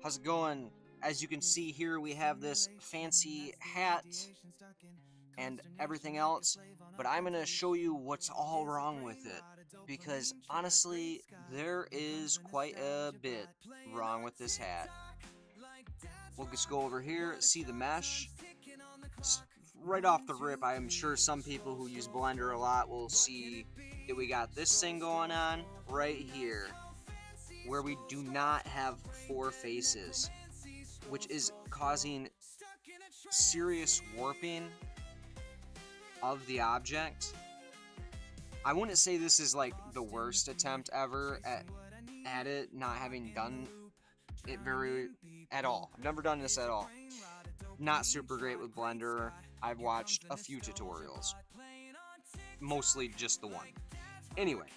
How's it going? As you can see here, we have this fancy hat and everything else, but I'm going to show you what's all wrong with it. Because honestly, there is quite a bit wrong with this hat. We'll just go over here, see the mesh. Right off the rip, I'm sure some people who use Blender a lot will see that we got this thing going on right here, where we do not have four faces, which is causing serious warping of the object. I wouldn't say this is like the worst attempt ever at it, not having done it very at all. I've never done this at all. Not super great with Blender. I've watched a few tutorials, mostly just the one. Anyway,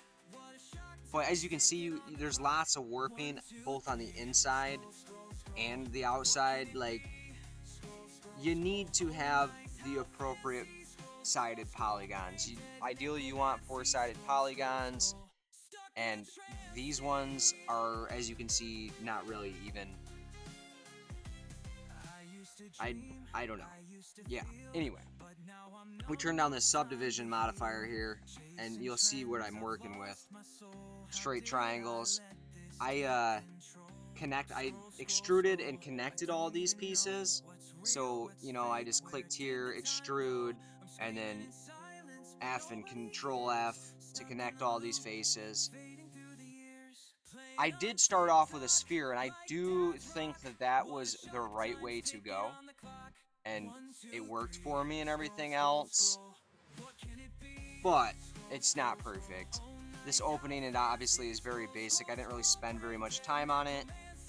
but as you can see, there's lots of warping both on the inside and the outside. Like, you need to have the appropriate sided polygons. Ideally, you want four-sided polygons, and these ones are, as you can see, not really even. I I don't know. Yeah. Anyway, we turn down this subdivision modifier here, and you'll see what I'm working with. Straight triangles. I extruded and connected all these pieces. So, I just clicked here, extrude, and then F and Control F to connect all these faces. I did start off with a sphere, and I do think that that was the right way to go, and it worked for me and everything else, but it's not perfect. This opening, it obviously is very basic. I didn't really spend very much time on it.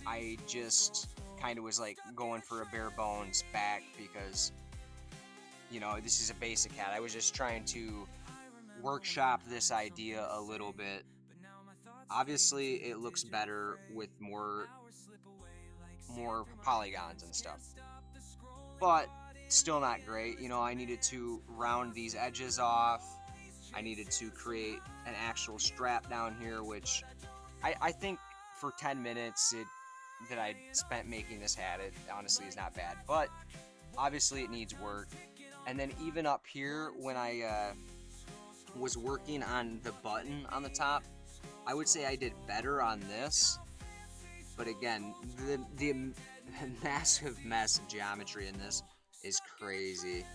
I just kind of was like going for a bare bones back because, this is a basic hat. I was just trying to workshop this idea a little bit. Obviously, it looks better with more polygons and stuff, but still not great. I needed to round these edges off. I needed to create an actual strap down here, which I think for 10 minutes that I spent making this hat, it honestly is not bad, but obviously it needs work. And then even up here, when I was working on the button on the top, I would say I did better on this. But again, the massive mess of geometry in this is crazy.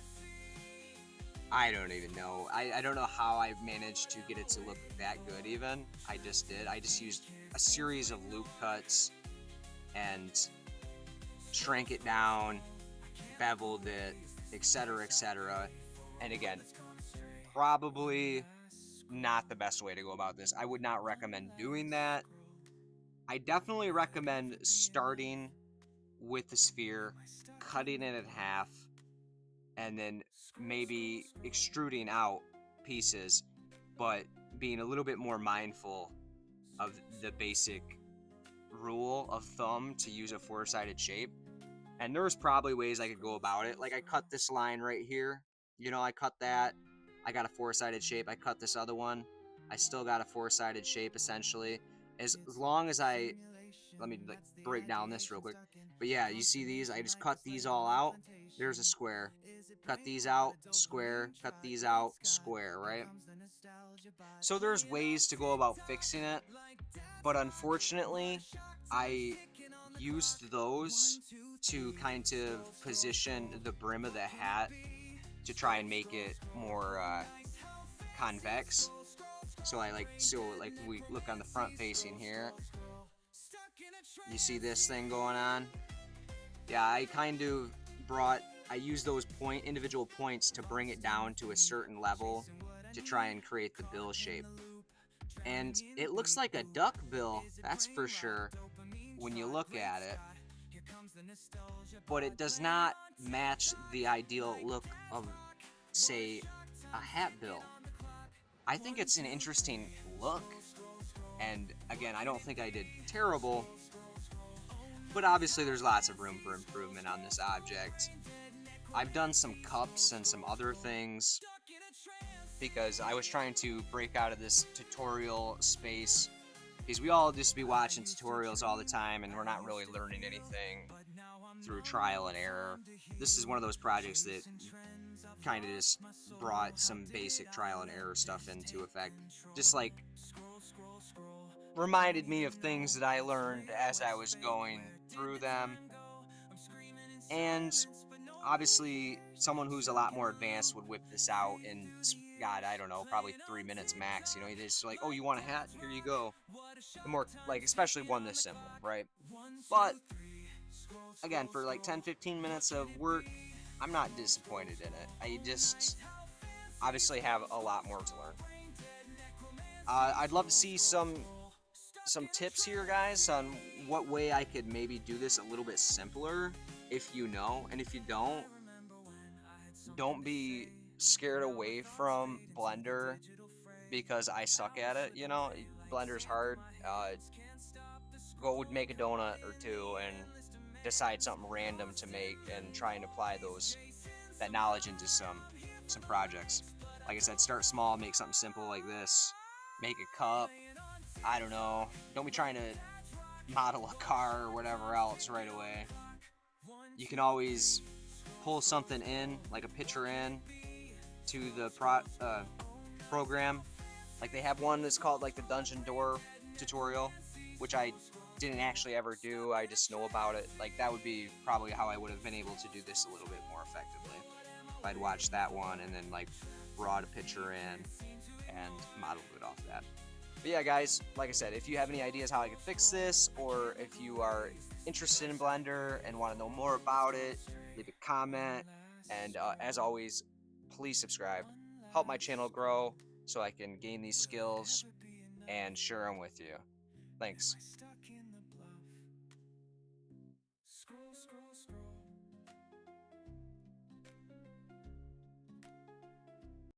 I don't even know. I don't know how I managed to get it to look that good even. I just did. I just used a series of loop cuts and shrank it down, beveled it, etc., etc. And again, probably not the best way to go about this. I would not recommend doing that. I definitely recommend starting with the sphere, cutting it in half, and then maybe extruding out pieces, but being a little bit more mindful of the basic rule of thumb to use a four-sided shape. And there's probably ways I could go about it. Like, I cut this line right here. I cut that. I got a four-sided shape. I cut this other one. I still got a four-sided shape, essentially. As long as let me break down this real quick. But yeah, you see these? I just cut these all out. There's a square. Cut these out, square. Cut these out, square, right? So there's ways to go about fixing it. But unfortunately, I used those to kind of position the brim of the hat to try and make it more convex. So we look on the front facing here. You see this thing going on? Yeah, I used those individual points to bring it down to a certain level to try and create the bill shape. And it looks like a duck bill, that's for sure, when you look at it. But it does not match the ideal look of, say, a hat bill. I think it's an interesting look. And again, I don't think I did terrible, but obviously there's lots of room for improvement on this object. I've done some cups and some other things because I was trying to break out of this tutorial space because we all just be watching tutorials all the time and we're not really learning anything through trial and error. This is one of those projects that kind of just brought some basic trial and error stuff into effect. Just like reminded me of things that I learned as I was going through them. And obviously, someone who's a lot more advanced would whip this out in, God, I don't know, probably 3 minutes max. You know, it's just like, oh, you want a hat? Here you go. The more, like, especially one this simple, right? But again, for like 10, 15 minutes of work, I'm not disappointed in it. I just obviously have a lot more to learn. I'd love to see some tips here, guys, on what way I could maybe do this a little bit simpler. If you know, and if you don't be scared away from Blender because I suck at it. You know, Blender's hard. Go make a donut or two and decide something random to make and try and apply that knowledge into some projects. Like I said, start small, make something simple like this. Make a cup. I don't know. Don't be trying to model a car or whatever else right away. You can always pull something in, like a picture in, to the program. Like they have one that's called like the dungeon door tutorial, which I didn't actually ever do. I just know about it. Like that would be probably how I would have been able to do this a little bit more effectively if I'd watched that one and then like brought a picture in and modeled it off that. But yeah, guys, like I said, if you have any ideas how I could fix this, or if you are interested in Blender and want to know more about it, leave a comment. And as always, please subscribe. Help my channel grow so I can gain these skills and share them with you. Thanks.